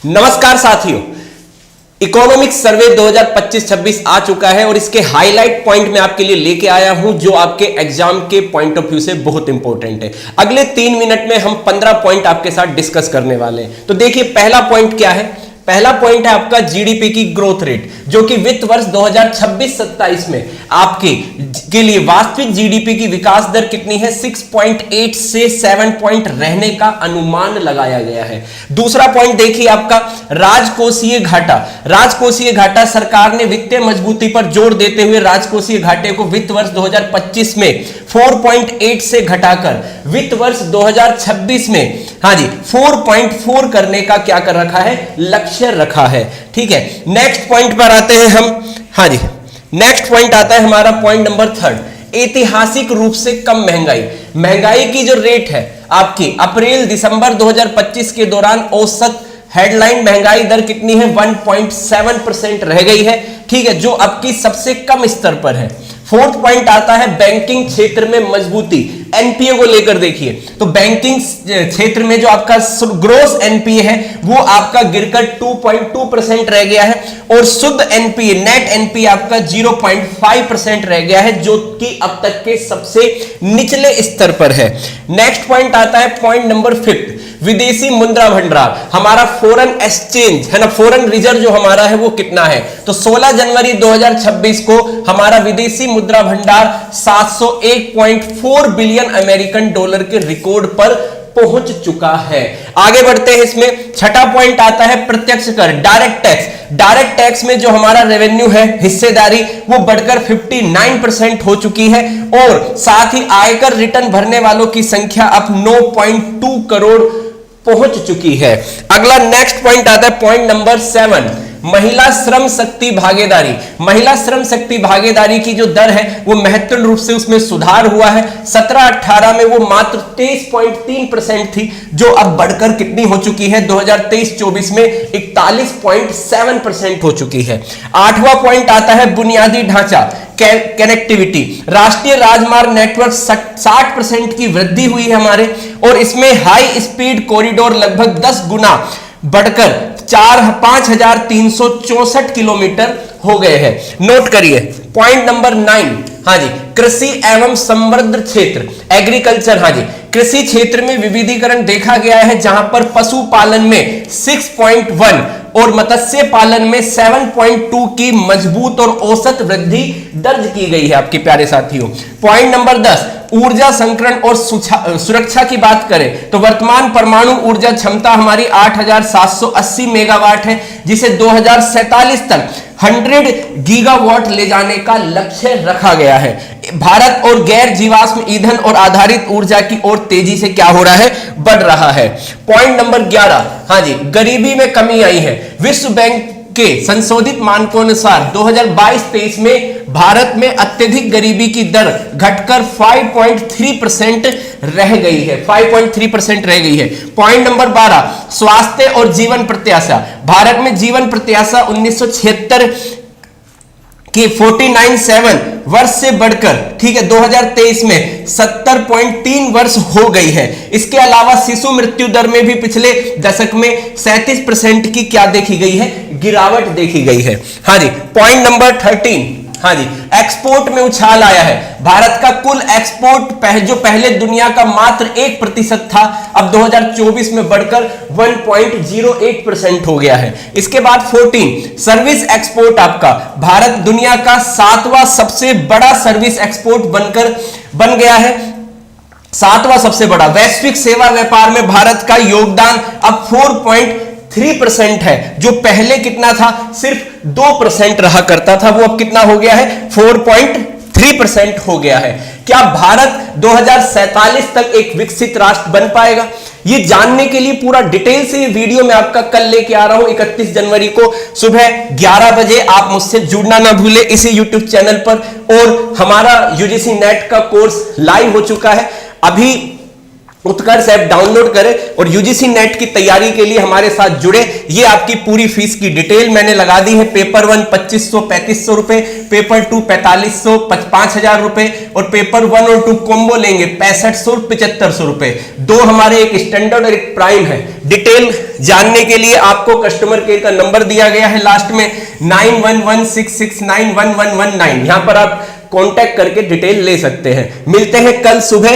नमस्कार साथियों, इकोनॉमिक्स सर्वे 2025-26 आ चुका है और इसके हाईलाइट पॉइंट मैं आपके लिए लेके आया हूं जो आपके एग्जाम के पॉइंट ऑफ व्यू से बहुत इंपॉर्टेंट है। अगले 3 मिनट में हम 15 पॉइंट आपके साथ डिस्कस करने वाले हैं। तो देखिए, पहला पॉइंट क्या है? पहला पॉइंट है आपका जीडीपी की ग्रोथ रेट, जो कि वित्त वर्ष 2026-27 में आपके के लिए वास्तविक जीडीपी की विकास दर कितनी है? 6.8 से 7 पॉइंट रहने का अनुमान लगाया गया है। दूसरा पॉइंट देखिए आपका राजकोषीय घाटा। राजकोषीय घाटा, सरकार ने वित्तीय मजबूती पर जोर देते हुए राजकोषीय घाटे को वित्त वर्ष 2025 में 4.8 से घटाकर वित्त वर्ष 2026 में 4.4 करने का क्या कर रखा है? लक्ष्य रखा है। ठीक है, नेक्स्ट पॉइंट पर आते हैं हम। नेक्स्ट पॉइंट आता है हमारा पॉइंट नंबर 3, ऐतिहासिक रूप से कम महंगाई। महंगाई की जो रेट है आपकी अप्रैल दिसंबर 2025 के दौरान औसत हेडलाइन महंगाई दर कितनी है? 1.7% रह गई है। ठीक है, जो अब की सबसे कम स्तर पर है। फोर्थ पॉइंट आता है बैंकिंग क्षेत्र में मजबूती। एनपीए को लेकर देखिए, तो बैंकिंग क्षेत्र में जो आपका ग्रोस एनपीए है वो आपका गिरकर 2.2% रह गया है और शुद्ध एनपीए, नेट एनपीए आपका 0.5% रह गया है, जो कि अब तक के सबसे निचले स्तर पर है। नेक्स्ट पॉइंट आता है पॉइंट नंबर 5, विदेशी मुद्रा भंडार। हमारा फॉरेन एक्सचेंज है ना, फॉरेन रिजर्व जो हमारा है वो कितना है? तो 16 जनवरी 2026 को हमारा विदेशी मुद्रा भंडार 701.4 बिलियन अमेरिकन डॉलर के रिकॉर्ड पर पहुंच चुका है। आगे बढ़ते हैं, इसमें छठा पॉइंट आता है प्रत्यक्ष कर, डायरेक्ट टैक्स। डायरेक्ट टैक्स में जो हमारा रेवेन्यू है, हिस्सेदारी, वो बढ़कर 59% हो चुकी है और साथ ही आयकर रिटर्न भरने वालों की संख्या अब 9.2 करोड़ पहुंच चुकी है। अगला नेक्स्ट पॉइंट आता है पॉइंट नंबर 7, महिला श्रम शक्ति भागीदारी। महिला श्रम शक्ति भागीदारी की जो दर है वो महत्वपूर्ण रूप से उसमें सुधार हुआ है। 17-18 में वो मात्र 23.3% थी, जो अब बढ़कर कितनी हो चुकी है? 2023-24 में 41.7% हो चुकी है। 8वां पॉइंट आता है बुनियादी ढांचा, कनेक्टिविटी। राष्ट्रीय राजमार्ग नेटवर्क 60% की वृद्धि हुई है हमारे, और इसमें हाई स्पीड कॉरिडोर लगभग 10 गुना बढ़कर 5364 किलोमीटर हो गए हैं। नोट करिए पॉइंट नंबर 9, कृषि एवं समृद्ध क्षेत्र, एग्रीकल्चर। कृषि क्षेत्र में विविधीकरण देखा गया है, जहां पर पशुपालन में 6.1 और मत्स्य पालन में 7.2 की मजबूत और औसत वृद्धि दर्ज की गई है आपके प्यारे साथियों। पॉइंट नंबर 10, ऊर्जा संकरण और सुरक्षा की बात करें तो वर्तमान परमाणु ऊर्जा क्षमता हमारी 8780 मेगावाट है, जिसे 2047 तक 100 गीगावाट ले जाने का लक्ष्य रखा गया है। भारत और गैर जीवाश्म ईंधन और आधारित ऊर्जा की ओर तेजी से क्या हो रहा है? बढ़ रहा है। पॉइंट नंबर 11, गरीबी में कमी आई है। विश्व बैंक के संशोधित मानकों अनुसार 2022-23 में भारत में अत्यधिक गरीबी की दर घटकर 5.3% रह गई है। 5.3% रह गई है। पॉइंट नंबर 12, स्वास्थ्य और जीवन प्रत्याशा। भारत में जीवन प्रत्याशा 1976 कि 49.7 वर्ष से बढ़कर 2023 में 70.3 वर्ष हो गई है। इसके अलावा शिशु मृत्यु दर में भी पिछले दशक में 37% की क्या देखी गई है? गिरावट देखी गई है। पॉइंट नंबर 13, एक्सपोर्ट में उछाल आया है। भारत का कुल एक्सपोर्ट जो पहले दुनिया का मात्र 1% था, अब 2024 में बढ़कर 1.08% हो गया है। इसके बाद 14, सर्विस एक्सपोर्ट आपका भारत दुनिया का 7वां सबसे बड़ा सर्विस एक्सपोर्ट बन गया है। 7वां सबसे बड़ा। वैश्विक सेवा व्यापार में भारत का योगदान अब 4.3% है, जो पहले कितना था? सिर्फ 2% रहा करता था, वो अब कितना हो गया है? 4.3% हो गया है। क्या भारत 2047 तक एक विकसित राष्ट्र बन पाएगा? ये जानने के लिए पूरा डिटेल से ये वीडियो मैं आपका कल लेके आ रहा हूं 31 जनवरी को सुबह 11 बजे। आप मुझसे जुड़ना ना भूले इसी YouTube चैनल पर। और हमारा यूजीसी नेट का कोर्स लाइव हो चुका है। अभी उत्कर्ष ऐप डाउनलोड करें और यूजीसी नेट की तैयारी के लिए हमारे साथ जुड़े। ये आपकी पूरी फीस की डिटेल मैंने लगा दी है। पेपर 1 2500-3500 रुपए, पेपर 2 4500 5000 रुपए और पेपर 1 और 2 कॉम्बो लेंगे 6500-7500 रुपए। दो हमारे एक स्टैंडर्ड और एक प्राइम है। डिटेल जानने के लिए आपको कस्टमर केयर का नंबर दिया गया है लास्ट में 9116691119। यहां पर आप कांटेक्ट करके डिटेल ले सकते हैं। मिलते हैं कल सुबह